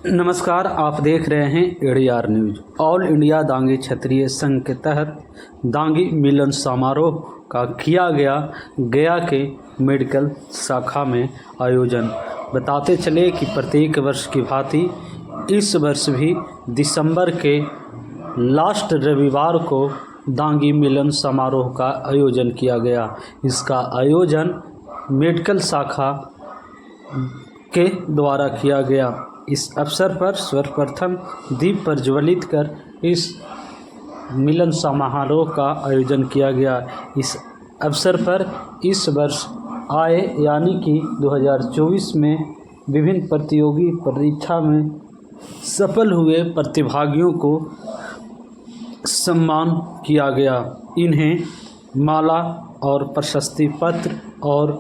नमस्कार, आप देख रहे हैं ADR news. All India Dangi Kshatriya Sangh के तहत दांगी मिलन समारोह का किया गया गया के मेडिकल शाखा में आयोजन। बताते चले कि प्रत्येक वर्ष की भांति इस वर्ष भी दिसंबर के लास्ट रविवार को दांगी मिलन समारोह का आयोजन किया गया। इसका आयोजन मेडिकल शाखा के द्वारा किया गया। इस अवसर पर सर्वप्रथम दीप प्रज्वलित कर इस मिलन समारोह का आयोजन किया गया। इस अवसर पर इस वर्ष आए यानी कि 2024 में विभिन्न प्रतियोगी परीक्षा में सफल हुए प्रतिभागियों को सम्मान किया गया। इन्हें माला और प्रशस्ति पत्र और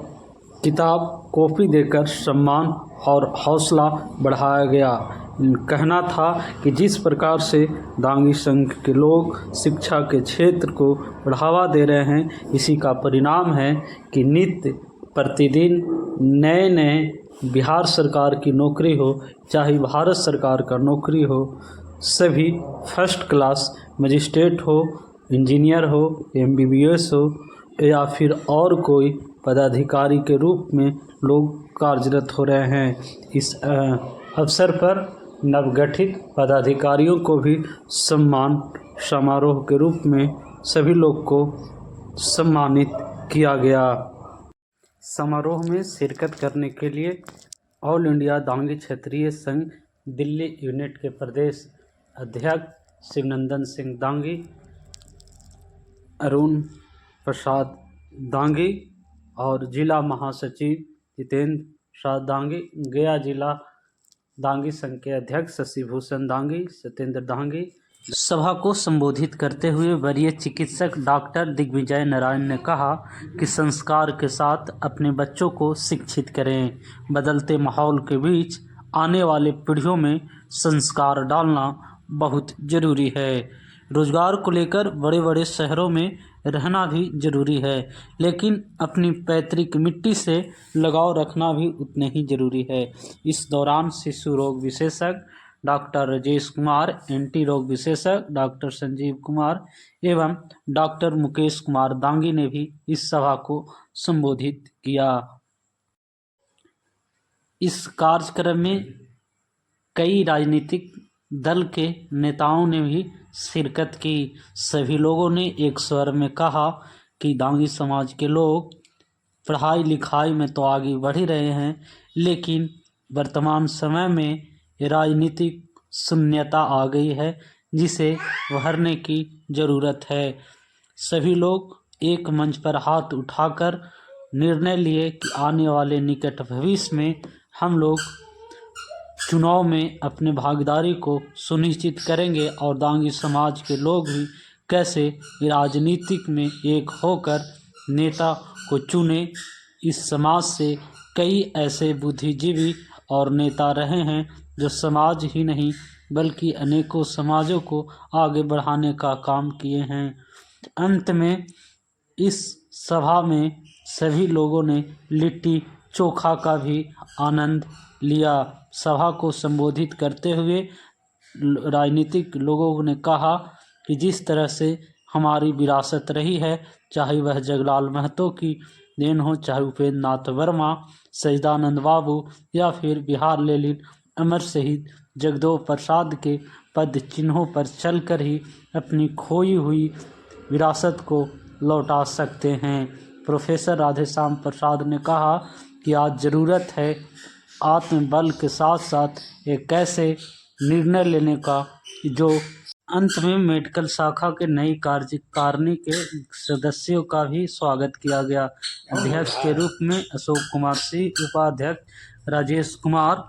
किताब कॉपी देकर सम्मान और हौसला बढ़ाया गया। कहना था कि जिस प्रकार से दांगी संघ के लोग शिक्षा के क्षेत्र को बढ़ावा दे रहे हैं, इसी का परिणाम है कि नित्य प्रतिदिन नए नए बिहार सरकार की नौकरी हो, चाहे भारत सरकार का नौकरी हो, सभी फर्स्ट क्लास मजिस्ट्रेट हो, इंजीनियर हो, MBBS हो या फिर और कोई पदाधिकारी के रूप में लोग कार्यरत हो रहे हैं। इस अवसर पर नवगठित पदाधिकारियों को भी सम्मान समारोह के रूप में सभी लोग को सम्मानित किया गया। समारोह में शिरकत करने के लिए ऑल इंडिया दांगी क्षत्रिय संघ दिल्ली यूनिट के प्रदेश अध्यक्ष शिवनंदन सिंह दांगी, अरुण प्रसाद दांगी और जिला महासचिव जितेंद्र प्रसाद दांगी, गया जिला दांगी संघ के अध्यक्ष शशिभूषण दांगी, सत्येंद्र दांगी। सभा को संबोधित करते हुए वरीय चिकित्सक डॉक्टर दिग्विजय नारायण ने कहा कि संस्कार के साथ अपने बच्चों को शिक्षित करें। बदलते माहौल के बीच आने वाले पीढ़ियों में संस्कार डालना बहुत ज़रूरी है। रोजगार को लेकर बड़े बड़े शहरों में रहना भी ज़रूरी है, लेकिन अपनी पैतृक मिट्टी से लगाव रखना भी उतने ही ज़रूरी है। इस दौरान शिशु रोग विशेषज्ञ डॉक्टर राजेश कुमार, एंटी रोग विशेषज्ञ डॉक्टर संजीव कुमार एवं डॉक्टर मुकेश कुमार दांगी ने भी इस सभा को संबोधित किया। इस कार्यक्रम में कई राजनीतिक दल के नेताओं ने भी शिरकत की। सभी लोगों ने एक स्वर में कहा कि दांगी समाज के लोग पढ़ाई लिखाई में तो आगे बढ़ ही रहे हैं, लेकिन वर्तमान समय में राजनीतिक शून्यता आ गई है, जिसे भरने की ज़रूरत है। सभी लोग एक मंच पर हाथ उठाकर निर्णय लिए कि आने वाले निकट भविष्य में हम लोग चुनाव में अपने भागीदारी को सुनिश्चित करेंगे और दांगी समाज के लोग भी कैसे राजनीतिक में एक होकर नेता को चुने। इस समाज से कई ऐसे बुद्धिजीवी और नेता रहे हैं जो समाज ही नहीं बल्कि अनेकों समाजों को आगे बढ़ाने का काम किए हैं। अंत में इस सभा में सभी लोगों ने लिट्टी चोखा का भी आनंद लिया। सभा को संबोधित करते हुए राजनीतिक लोगों ने कहा कि जिस तरह से हमारी विरासत रही है, चाहे वह जगलाल महतो की देन हो, चाहे उपेंद्र नाथ वर्मा, सच्चिदानंद बाबू या फिर बिहार लेलिन अमर शहीद जगदेव प्रसाद के पद चिन्हों पर चलकर ही अपनी खोई हुई विरासत को लौटा सकते हैं। प्रोफेसर राधेश्याम प्रसाद ने कहा कि आज ज़रूरत है आत्मबल के साथ साथ एक ऐसे निर्णय लेने का जो अंत में मेडिकल शाखा के नई कार्यकारिणी के सदस्यों का भी स्वागत किया गया। अध्यक्ष के रूप में अशोक कुमार सिंह, उपाध्यक्ष राजेश कुमार,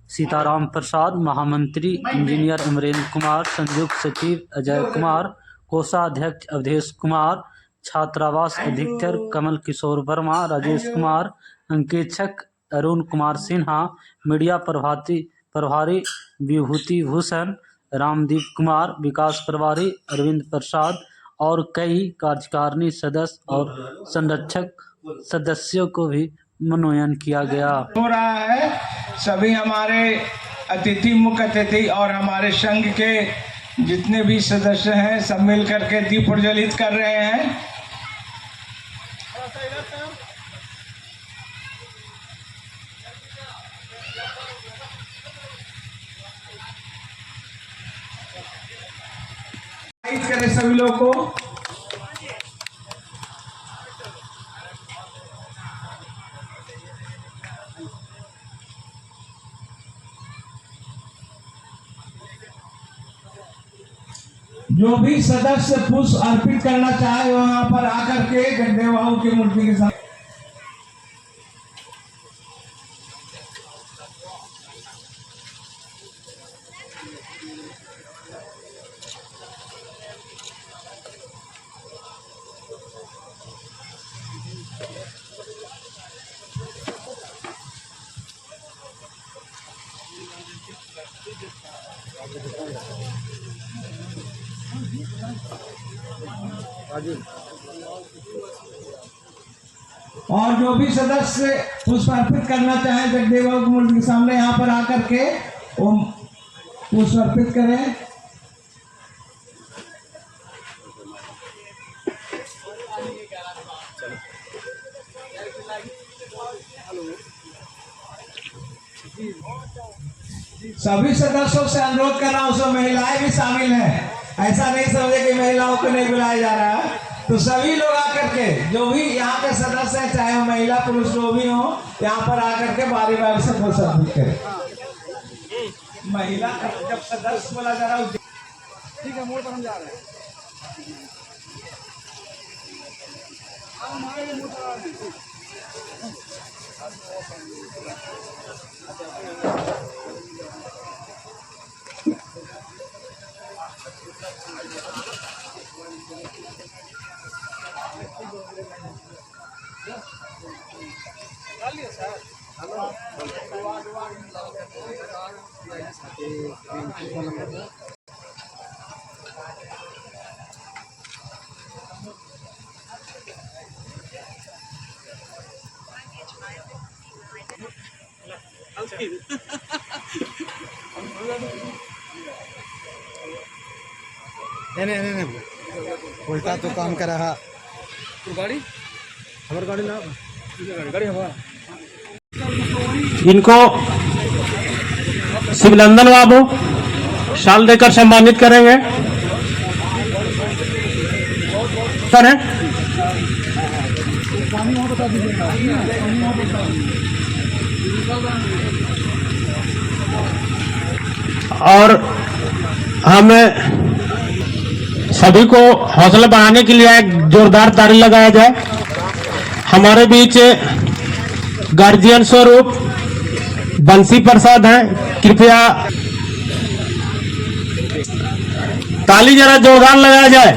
सीताराम प्रसाद, महामंत्री इंजीनियर अमरेंद्र कुमार, संयुक्त सचिव अजय कुमार, कोषाध्यक्ष अवधेश कुमार, छात्रावास अधीक्षक कमल किशोर वर्मा, राजेश कुमार, अंकेक्षक अरुण कुमार सिन्हा, मीडिया प्रभारी विभूति भूषण, रामदीप कुमार, विकास प्रभारी अरविंद प्रसाद और कई कार्यकारिणी सदस्य और संरक्षक सदस्यों को भी मनोनयन किया गया। हो रहा है। सभी हमारे अतिथि, मुख्य अतिथि और हमारे संघ के जितने भी सदस्य हैं सब मिल करके दीप प्रज्वलित कर रहे हैं। करें सभी लोग को। जो भी सदस्य पुष्प अर्पित करना चाहे वो यहाँ पर आकर के जगदेव बाबू की मूर्ति के साथ। और जो भी सदस्य पुष्प अर्पित करना चाहे जगदेव बाबू की मूर्ति के सामने यहाँ पर आकर के वो पुष्प अर्पित करें। सभी सदस्यों से अनुरोध कर रहा हूं, उसमें महिलाएं भी शामिल हैं। ऐसा नहीं समझे कि महिलाओं को नहीं बुलाया जा रहा है। तो सभी लोग आकर के जो भी यहाँ के सदस्य हैं, चाहे वो महिला पुरुष जो भी हो, यहाँ पर आकर के बारी बारी से पुष्प अर्पित करें। महिला जब सदस्य बोला जा रहा है, ठीक है, मोड़ पर हम जा रहे हैं। नहीं उल्टा तो काम कर रहा गाड़ी हमारी गाड़ी ना गाड़ी हमारा। इनको शिवनंदन बाबू शाल देकर सम्मानित करेंगे। सर है और हमें सभी को हौसला बढ़ाने के लिए एक जोरदार ताली लगाया जाए। हमारे बीच गार्जियन स्वरूप बंसी प्रसाद हैं, कृपया ताली जरा जोरदार लगाया जाए।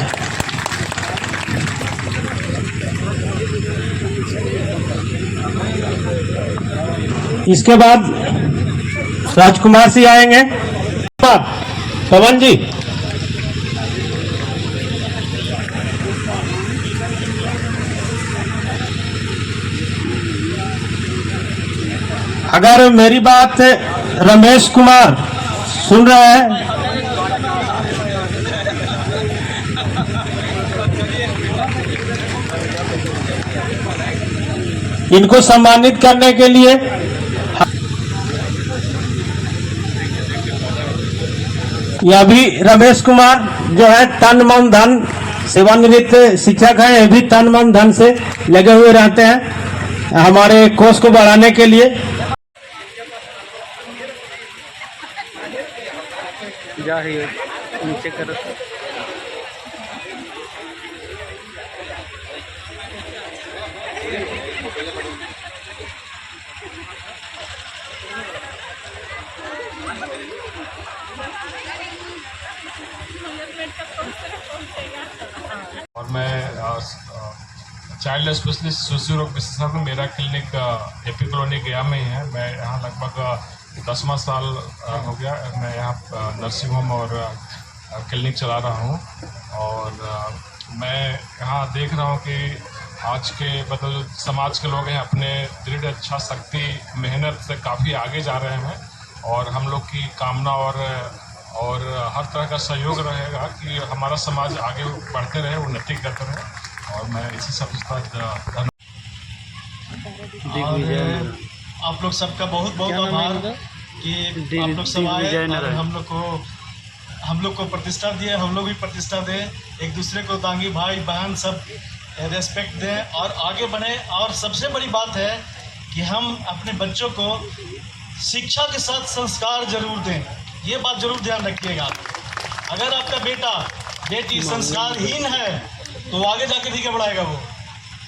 इसके बाद राजकुमार सिंह आएंगे। पवन जी अगर मेरी बात रमेश कुमार सुन रहे हैं, इनको सम्मानित करने के लिए यह भी रमेश कुमार जो है तन मन धन सेवानिवृत्त शिक्षक हैं, ये भी तन मन धन से लगे हुए रहते हैं हमारे कोष को बढ़ाने के लिए। जा रही है नीचे कर और मैं चाइल्ड स्पेशलिस्ट शिशु रोग विशेषज्ञ, मेरा क्लिनिक एपी कॉलोनी गया में ही है। मैं यहाँ लगभग 10वां साल हो गया मैं यहाँ नर्सिंग होम और क्लिनिक चला रहा हूँ। और मैं यहाँ देख रहा हूँ कि आज के समाज के लोग हैं अपने दृढ़ इच्छा शक्ति मेहनत से काफ़ी आगे जा रहे हैं। और हम लोग की कामना और हर तरह का सहयोग रहेगा कि हमारा समाज आगे बढ़ते रहे, उन्नति करते रहे। और मैं इसी सब पर धन्यवाद। आप लोग सबका बहुत बहुत आभार कि आप लोग सब आए और हम लोग को प्रतिष्ठा दिए, हम लोग भी प्रतिष्ठा दें, एक दूसरे को दांगी भाई बहन सब रेस्पेक्ट दें और आगे बढ़ें। और सबसे बड़ी बात है कि हम अपने बच्चों को शिक्षा के साथ संस्कार जरूर दें, ये बात जरूर ध्यान रखिएगा। अगर आपका बेटा बेटी संस्कारहीन है तो आगे जाके ठीक है बढ़ाएगा वो,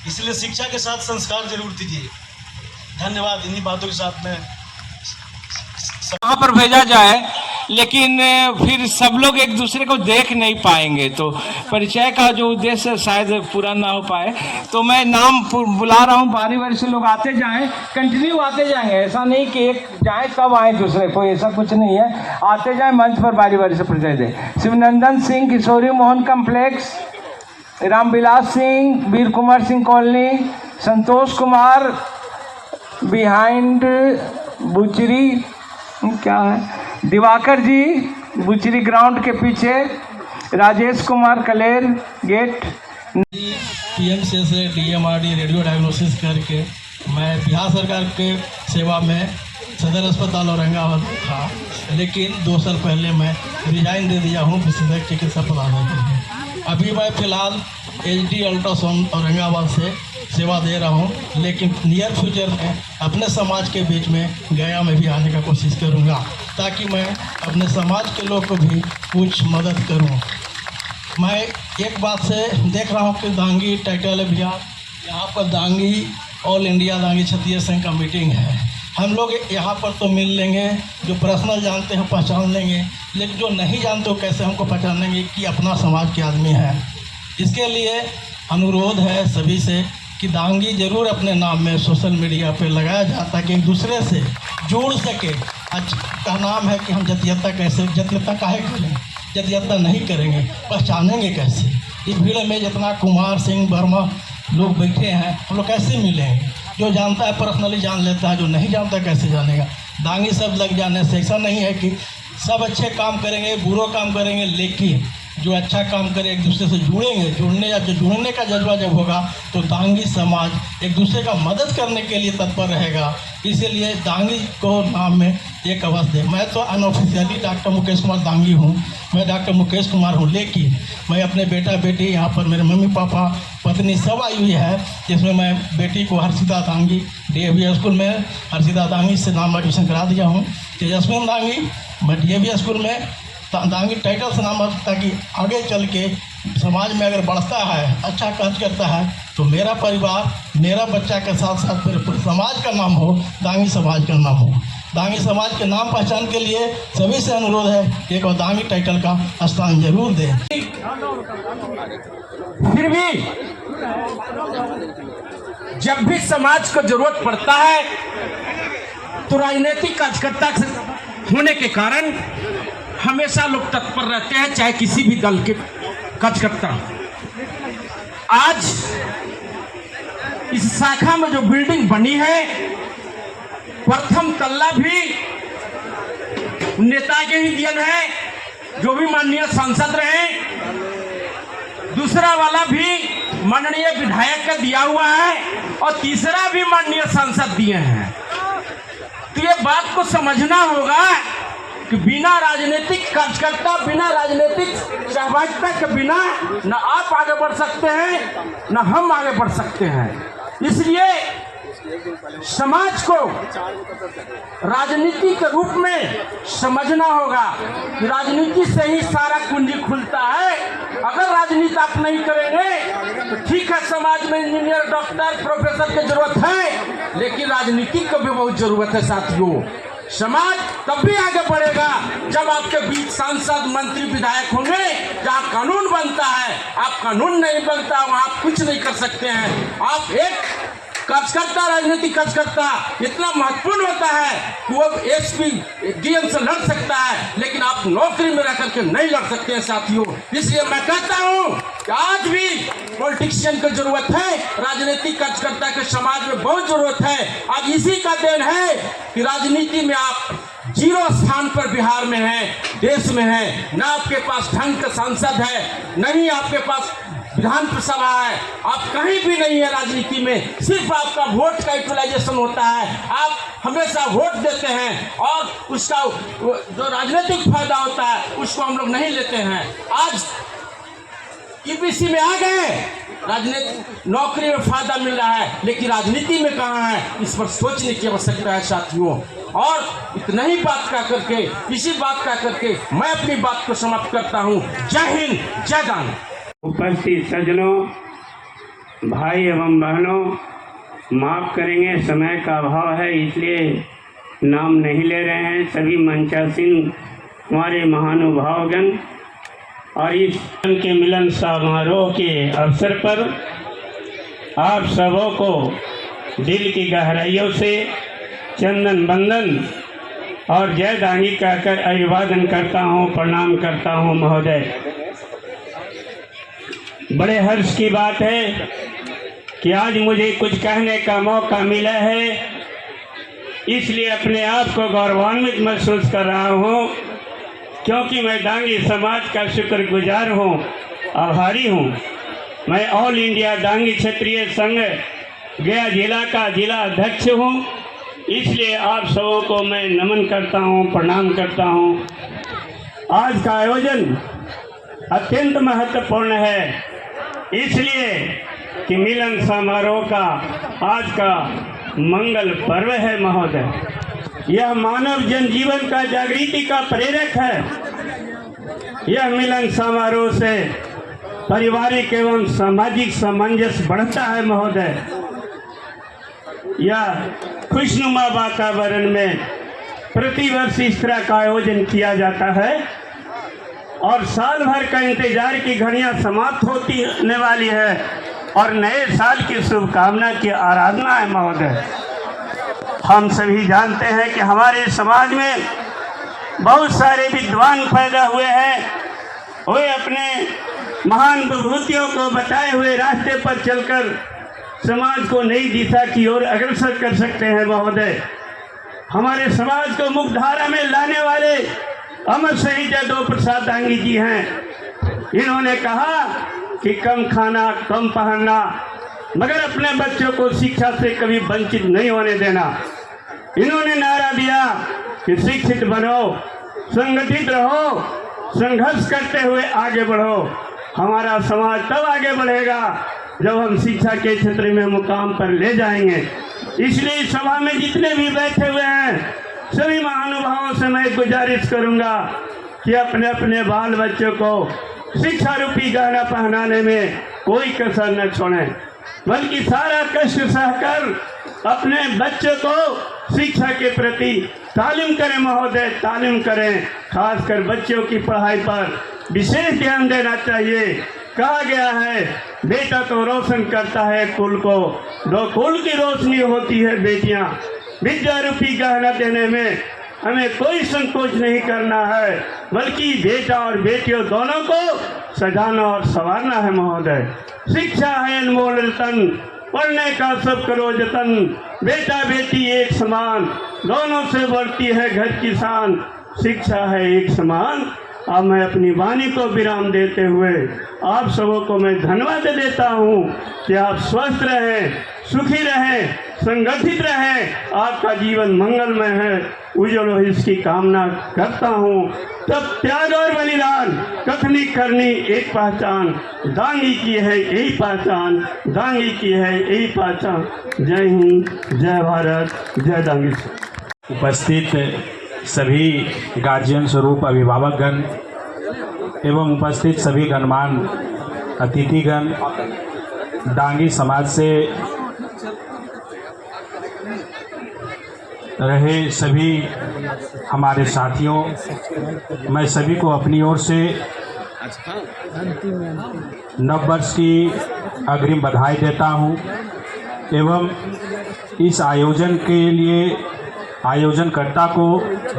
इसलिए शिक्षा के साथ संस्कार जरूर दीजिए। धन्यवाद। इन्हीं बातों के साथ में वहाँ पर भेजा जाए, लेकिन फिर सब लोग एक दूसरे को देख नहीं पाएंगे तो परिचय का जो उद्देश्य शायद पूरा ना हो पाए। तो मैं नाम बुला रहा हूँ, बारी बारी से लोग आते जाएं, कंटिन्यू आते जाएंगे, ऐसा नहीं कि एक जाए तब आए दूसरे, कोई ऐसा कुछ नहीं है, आते जाएं, मंच पर बारी बारी से परिचय दें। शिवनंदन सिंह, किशोरी मोहन कम्प्लेक्स, रामविलास सिंह, वीर कुमार सिंह कॉलोनी, संतोष कुमार बिहाइंड बुचरी, क्या है, दिवाकर जी बुचरी ग्राउंड के पीछे, राजेश कुमार कलेर गेट। पीएमसी से डीएमआरडी रेडियो डायग्नोसिस करके मैं बिहार सरकार के सेवा में सदर अस्पताल औरंगाबाद था, लेकिन 2 साल पहले मैं रिजाइन दे दिया हूँ विशेषज्ञ चिकित्सा पदाधिकारी। अभी मैं फिलहाल HD अल्ट्रासाउंड औरंगाबाद से सेवा दे रहा हूं, लेकिन नियर फ्यूचर में अपने समाज के बीच में गया में भी आने का कोशिश करूंगा, ताकि मैं अपने समाज के लोग को भी कुछ मदद करूं। मैं एक बात से देख रहा हूं कि दांगी टाइटल भैया यहाँ पर दांगी ऑल इंडिया दांगी क्षत्रिय संघ का मीटिंग है। हम लोग यहाँ पर तो मिल लेंगे, जो पर्सनल जानते हैं पहचान लेंगे, लेकिन जो नहीं जानते हो कैसे हमको पहचान लेंगे कि अपना समाज के आदमी है। इसके लिए अनुरोध है सभी से कि दांगी जरूर अपने नाम में सोशल मीडिया पे लगाया जाए, ताकि एक दूसरे से जुड़ सके। आज का नाम है कि हम जातीयता कैसे, जातीयता काहे करें, जातीयता नहीं करेंगे, पहचानेंगे कैसे। इस भीड़ में जितना कुमार सिंह वर्मा लोग बैठे हैं, हम लोग कैसे मिलेंगे। जो जानता है पर्सनली जान लेता है, जो नहीं जानता कैसे जानेगा। दांगी सब लग जाने से ऐसा नहीं है कि सब अच्छे काम करेंगे बुरो काम करेंगे, लेकिन जो अच्छा काम करे एक दूसरे से जुड़ेंगे, जुड़ने का जज्बा जब होगा तो दांगी समाज एक दूसरे का मदद करने के लिए तत्पर रहेगा। इसीलिए दांगी को नाम में एक अवश्य दे। मैं तो अनऑफिशियली डॉक्टर मुकेश कुमार दांगी हूँ, मैं डॉक्टर मुकेश कुमार हूँ, लेकिन मैं अपने बेटा बेटी यहाँ पर मेरे मम्मी पापा पत्नी सब आई हुई है, जिसमें मैं बेटी को हर्षिता दांगी DAV स्कूल में हर्षिता दांगी से नाम एडमिशन करा दिया हूँ। तेजस्विन दांगी मैं DAV स्कूल में दांगी टाइटल से नाम, ताकि आगे चल के समाज में अगर बढ़ता है, अच्छा कार्य करता है, तो मेरा परिवार मेरा बच्चा के साथ साथ पूरे समाज का नाम हो, दांगी समाज का नाम हो। दांगी समाज के नाम पहचान के लिए सभी से अनुरोध है कि एक दांगी टाइटल का स्थान जरूर दें। फिर भी जब भी समाज को जरूरत पड़ता है तो राजनीतिक कार्यकर्ता होने के कारण हमेशा लोग तत्पर रहते हैं, चाहे किसी भी दल के कार्यकर्ता। आज इस शाखा में जो बिल्डिंग बनी है, प्रथम तल्ला भी नेता के ही दिया है, जो भी माननीय सांसद रहे, दूसरा वाला भी माननीय विधायक का दिया हुआ है, और तीसरा भी माननीय सांसद दिए हैं। तो ये बात को समझना होगा कि बिना राजनीतिक कार्यकर्ता, बिना राजनीतिक सहभागिता के बिना न आप आगे बढ़ सकते हैं न हम आगे बढ़ सकते हैं। इसलिए समाज को राजनीति के रूप में समझना होगा कि राजनीति से ही सारा कुंजी खुलता है। अगर राजनीति आप नहीं करेंगे तो ठीक है, समाज में इंजीनियर डॉक्टर प्रोफेसर की जरूरत है, लेकिन राजनीति की भी बहुत जरूरत है साथियों। समाज तब भी आगे बढ़ेगा जब आपके बीच सांसद मंत्री विधायक होंगे। जहाँ कानून बनता है, आप कानून नहीं बनता वहाँ आप कुछ नहीं कर सकते हैं। आप एक कार्यकर्ता, राजनीतिक कार्यकर्ता इतना महत्वपूर्ण होता है कि वो SP DM से लड़ सकता है, लेकिन आप नौकरी में रह करके नहीं लड़ सकते हैं साथियों। इसलिए मैं कहता हूँ कि आज भी पॉलिटिशियन की जरूरत है, राजनीतिक कार्यकर्ता के समाज में बहुत जरूरत है। आज इसी का देन है कि राजनीति में आप जीरो स्थान पर बिहार में है, देश में है। ना आपके पास ढंग का सांसद है, नहीं आपके पास विधान सभा है, आप कहीं भी नहीं है राजनीति में। सिर्फ आपका वोट का यूटिलाइजेशन होता है, आप हमेशा वोट देते हैं और उसका जो राजनीतिक फायदा होता है उसको हम लोग नहीं लेते हैं। आज ईपीसी में आ गए, राजनीतिक नौकरी में फायदा मिल रहा है, लेकिन राजनीति में कहाँ है, इस पर सोचने की आवश्यकता है साथियों। और इतना ही बात का करके, इसी बात का करके मैं अपनी बात को समाप्त करता हूँ। जय हिंद, जय दान। उपस्थित सज्जनों, भाई एवं बहनों, माफ करेंगे, समय का अभाव है इसलिए नाम नहीं ले रहे हैं। सभी मंचासीन हमारे महानुभावगण और इस के मिलन समारोह के अवसर पर आप सबों को दिल की गहराइयों से चंदन बंदन और जय दांगी कहकर अभिवादन करता हूँ, प्रणाम करता हूँ महोदय। बड़े हर्ष की बात है कि आज मुझे कुछ कहने का मौका मिला है, इसलिए अपने आप को गौरवान्वित महसूस कर रहा हूँ, क्योंकि मैं दांगी समाज का शुक्रगुजार हूँ, आभारी हूँ। मैं ऑल इंडिया दांगी क्षेत्रीय संघ गया जिला का जिला अध्यक्ष हूँ, इसलिए आप सबों को मैं नमन करता हूँ, प्रणाम करता हूँ। आज का आयोजन अत्यंत महत्वपूर्ण है, इसलिए कि मिलन समारोह का आज का मंगल पर्व है महोदय। यह मानव जनजीवन का जागृति का प्रेरक है। यह मिलन समारोह से पारिवारिक एवं सामाजिक सामंजस्य बढ़ता है महोदय। यह खुशनुमा वातावरण में प्रतिवर्ष इस तरह का आयोजन किया जाता है और साल भर का इंतजार की घड़ियां समाप्त होने वाली है और नए साल की शुभकामना की आराधना है महोदय। हम सभी जानते हैं कि हमारे समाज में बहुत सारे विद्वान पैदा हुए हैं, वे अपने महान विभूतियों को बताए हुए रास्ते पर चलकर समाज को नई दिशा की ओर अग्रसर कर सकते हैं महोदय। हमारे समाज को मुख्यधारा में लाने वाले अमर शहीद यादव प्रसाद दांगी जी हैं। इन्होंने कहा कि कम खाना, कम पहनना, मगर अपने बच्चों को शिक्षा से कभी वंचित नहीं होने देना। इन्होंने नारा दिया कि शिक्षित बनो, संगठित रहो, संघर्ष करते हुए आगे बढ़ो। हमारा समाज तब आगे बढ़ेगा जब हम शिक्षा के क्षेत्र में मुकाम पर ले जाएंगे। इसलिए इस सभा में जितने भी बैठे हुए हैं सभी महानुभावों से मैं गुजारिश करूंगा कि अपने अपने बाल बच्चों को शिक्षा रूपी गहना पहनाने में कोई कसर न छोड़ें, बल्कि सारा कष्ट सहकर अपने बच्चों को शिक्षा के प्रति तालीम करें महोदय, तालीम करें। खासकर बच्चों की पढ़ाई पर विशेष ध्यान देना चाहिए। कहा गया है बेटा तो रोशन करता है कुल को, दो कुल की रोशनी होती है बेटियां। विद्या रूपी गहना देने में हमें कोई संकोच नहीं करना है, बल्कि बेटा और बेटियों दोनों को सजाना और संवारना है महोदय। शिक्षा है अनमोल रतन, पढ़ने का सब करो जतन। बेटा बेटी एक समान, दोनों से बढ़ती है घर की शान। शिक्षा है एक समान। अब मैं अपनी वाणी को विराम देते हुए आप सबों को मैं धन्यवाद देता हूँ कि आप स्वस्थ रहें, सुखी रहें, संगठित रहें, आपका जीवन मंगलमय है, उज्जवल हो, इसकी कामना करता हूँ। तब त्याग और बलिदान कथनी करनी एक पहचान, दांगी की है यही पहचान, दांगी की है यही पहचान। जय हिंद, जय भारत, जय दांगी। उपस्थित सभी गार्जियन स्वरूप अभिभावकगण एवं उपस्थित सभी गणमान्य अतिथिगण, दांगी समाज से रहे सभी हमारे साथियों, मैं सभी को अपनी ओर से नव वर्ष की अग्रिम बधाई देता हूं एवं इस आयोजन के लिए आयोजनकर्ता को,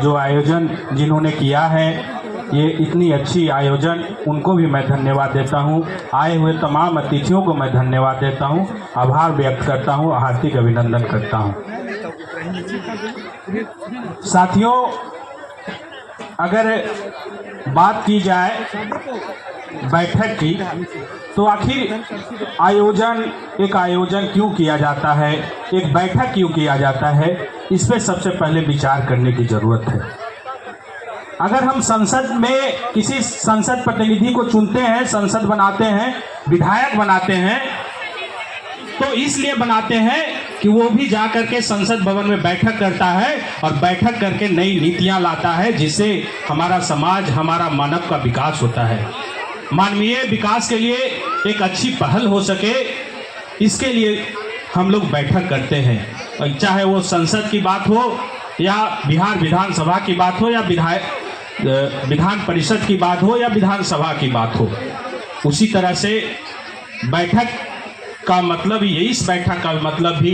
जो आयोजन जिन्होंने किया है, ये इतनी अच्छी आयोजन, उनको भी मैं धन्यवाद देता हूं। आए हुए तमाम अतिथियों को मैं धन्यवाद देता हूं, आभार व्यक्त करता हूं, हार्दिक अभिनंदन करता हूं। साथियों, अगर बात की जाए बैठक की, तो आखिर एक आयोजन क्यों किया जाता है, एक बैठक क्यों किया जाता है, इस पे सबसे पहले विचार करने की जरूरत है। अगर हम संसद में किसी संसद प्रतिनिधि को चुनते हैं, संसद बनाते हैं, विधायक बनाते हैं, तो इसलिए बनाते हैं कि वो भी जा करके संसद भवन में बैठक करता है और बैठक करके नई नीतियां लाता है, जिससे हमारा समाज, हमारा मानव का विकास होता है। मानवीय विकास के लिए एक अच्छी पहल हो सके, इसके लिए हम लोग बैठक करते हैं। और चाहे वो संसद की बात हो या बिहार विधानसभा की बात हो या विधान परिषद की बात हो या विधानसभा की बात हो, उसी तरह से बैठक का मतलब ही, इस बैठक का मतलब भी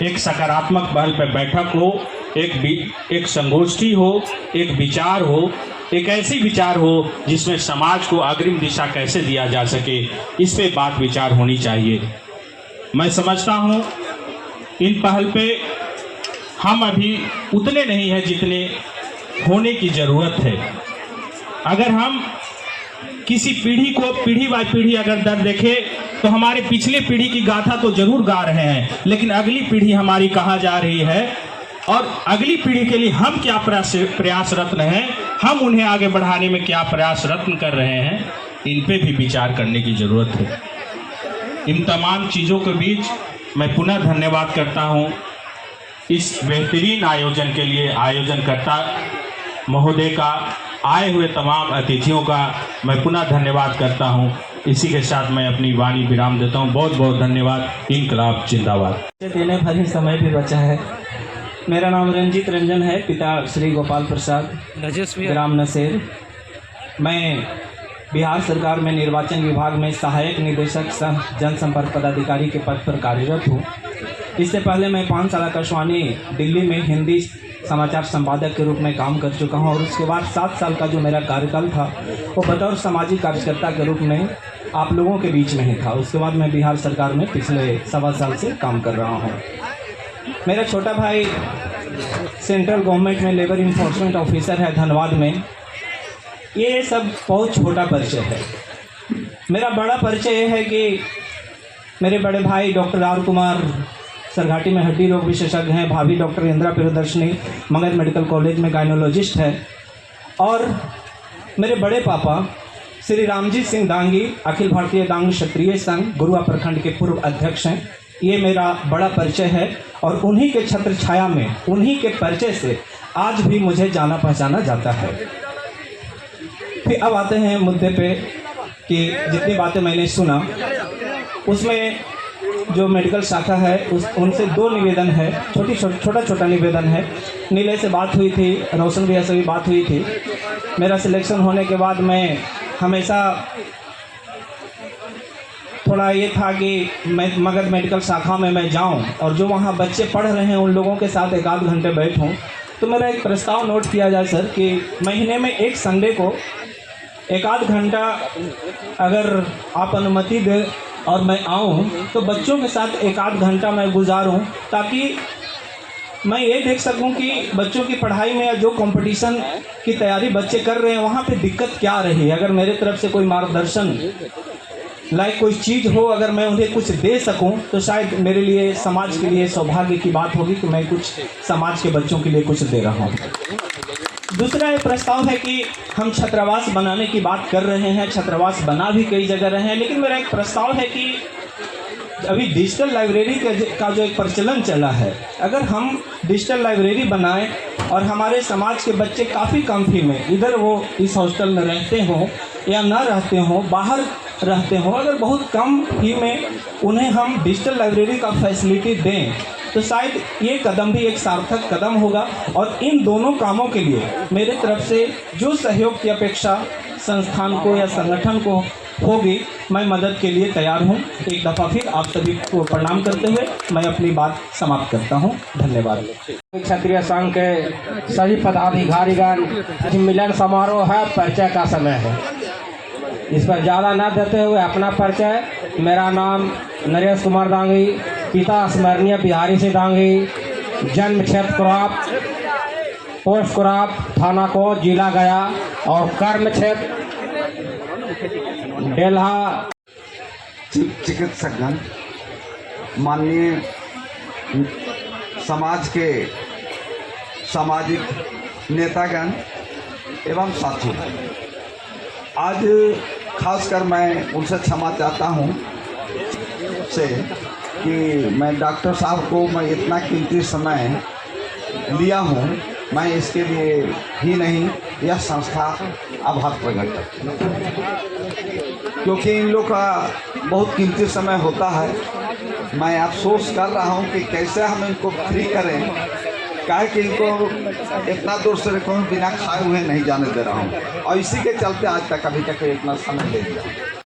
एक सकारात्मक पहल पर बैठक हो, एक संगोष्ठी हो, एक विचार हो, एक ऐसी विचार हो जिसमें समाज को अग्रिम दिशा कैसे दिया जा सके, इस पे बात विचार होनी चाहिए। मैं समझता हूँ इन पहल पे हम अभी उतने नहीं हैं जितने होने की ज़रूरत है। अगर हम किसी पीढ़ी को पीढ़ी बाय पीढ़ी अगर दर देखें, तो हमारे पिछले पीढ़ी की गाथा तो जरूर गा रहे हैं, लेकिन अगली पीढ़ी हमारी कहाँ जा रही है और अगली पीढ़ी के लिए हम क्या प्रयासरत्न हैं, हम उन्हें आगे बढ़ाने में क्या प्रयासरत्न कर रहे हैं, इन पे भी विचार करने की ज़रूरत है। इन तमाम चीज़ों के बीच मैं पुनः धन्यवाद करता हूँ इस बेहतरीन आयोजन के लिए, आयोजनकर्ता महोदय का, आए हुए तमाम अतिथियों का मैं पुनः धन्यवाद करता हूँ। इसी के साथ मैं अपनी वाणी विराम देता हूँ। बहुत बहुत धन्यवाद। इनकलाब जिंदाबाद। देने भर ही समय भी बचा है। मेरा नाम रंजीत रंजन है, पिता श्री गोपाल प्रसाद, ग्राम नसेर। मैं बिहार सरकार में निर्वाचन विभाग में सहायक निदेशक सह जनसंपर्क पदाधिकारी के पद पर कार्यरत हूँ। इससे पहले मैं 5 साल आकाशवाणी दिल्ली में हिंदी समाचार संपादक के रूप में काम कर चुका हूँ और उसके बाद 7 साल का जो मेरा कार्यकाल था वो बतौर सामाजिक कार्यकर्ता के रूप में आप लोगों के बीच में ही था। उसके बाद मैं बिहार सरकार में पिछले 1.25 साल से काम कर रहा हूँ। मेरा छोटा भाई सेंट्रल गवर्नमेंट में लेबर इन्फोर्समेंट ऑफिसर है धनबाद में। ये सब बहुत छोटा परिचय है। मेरा बड़ा परिचय ये है कि मेरे बड़े भाई डॉक्टर आर कुमार सरघाटी में हड्डी रोग विशेषज्ञ हैं, भाभी doctor Indira Priyadarshini Magadh medical college में गायनोलॉजिस्ट है, और मेरे बड़े पापा श्री रामजी सिंह दांगी अखिल भारतीय दांग क्षत्रिय संघ गुरुआ प्रखंड के पूर्व अध्यक्ष हैं। ये मेरा बड़ा परिचय है और उन्हीं के छत्र छाया में, उन्हीं के परिचय से आज भी मुझे जाना पहचाना जाता है। फिर अब आते हैं मुद्दे पे कि जितनी बातें मैंने सुना उसमें जो मेडिकल शाखा है उनसे 2 निवेदन है, छोटा निवेदन है। नीले से बात हुई थी, रोशन भैया से भी बात हुई थी। मेरा सिलेक्शन होने के बाद मैं हमेशा थोड़ा ये था कि मैं मगध मेडिकल शाखा में मैं जाऊं और जो वहाँ बच्चे पढ़ रहे हैं उन लोगों के साथ 1 आध घंटे बैठूं। तो मेरा एक प्रस्ताव नोट किया जाए सर कि महीने में एक संडे को 1 आध घंटा अगर आप अनुमति दें और मैं आऊं तो बच्चों के साथ 1 आध घंटा मैं गुजारूं, ताकि मैं ये देख सकूं कि बच्चों की पढ़ाई में या जो कंपटीशन की तैयारी बच्चे कर रहे हैं वहाँ पे दिक्कत क्या रही है। अगर मेरे तरफ से कोई मार्गदर्शन लाइक कोई चीज़ हो, अगर मैं उन्हें कुछ दे सकूं तो शायद मेरे लिए, समाज के लिए सौभाग्य की बात होगी कि मैं कुछ समाज के बच्चों के लिए कुछ दे रहा हूं। दूसरा ये प्रस्ताव है कि हम छात्रावास बनाने की बात कर रहे हैं, छात्रावास बना भी कई जगह रहे हैं, लेकिन मेरा एक प्रस्ताव है कि अभी डिजिटल लाइब्रेरी का जो एक प्रचलन चला है, अगर हम डिजिटल लाइब्रेरी बनाएं और हमारे समाज के बच्चे काफ़ी कम फी में, इधर वो इस हॉस्टल में रहते हों या ना रहते हों, बाहर रहते हों, अगर बहुत कम फी में उन्हें हम डिजिटल लाइब्रेरी का फैसिलिटी दें तो शायद ये कदम भी एक सार्थक कदम होगा। और इन दोनों कामों के लिए मेरे तरफ से जो सहयोग की अपेक्षा संस्थान को या संगठन को होगी, मैं मदद के लिए तैयार हूं। एक दफ़ा फिर आप सभी को प्रणाम करते हुए मैं अपनी बात समाप्त करता हूं। धन्यवाद। क्षत्रिय संघ के सभी पदाधिकारीगण, मिलन समारोह है, परिचय का समय है, इस पर ज़्यादा न देते हुए अपना परिचय। मेरा नाम नरेश कुमार दांगी, पिता स्मरणीय बिहारी सिंह दांगी, जन्म क्षेत्र क्राप, पोस्ट कुराब थाना को जिला गया और कर्म क्षेत्र डेल्हा चिकित्सकगण, माननीय समाज के सामाजिक नेतागण एवं साथियों, आज खासकर मैं उनसे क्षमा चाहता हूं से कि मैं डॉक्टर साहब को मैं इतना कीमती समय लिया हूं, मैं इसके लिए ही नहीं यह संस्था आभार प्रकट करती है, क्योंकि इन लोग का बहुत कीमती समय होता है। मैं अफसोस कर रहा हूं कि कैसे हम इनको फ्री करें, काहे कि इनको इतना दूर से बिना खाए हुए नहीं जाने दे रहा हूं, और इसी के चलते आज तक अभी तक इतना समय ले लिया।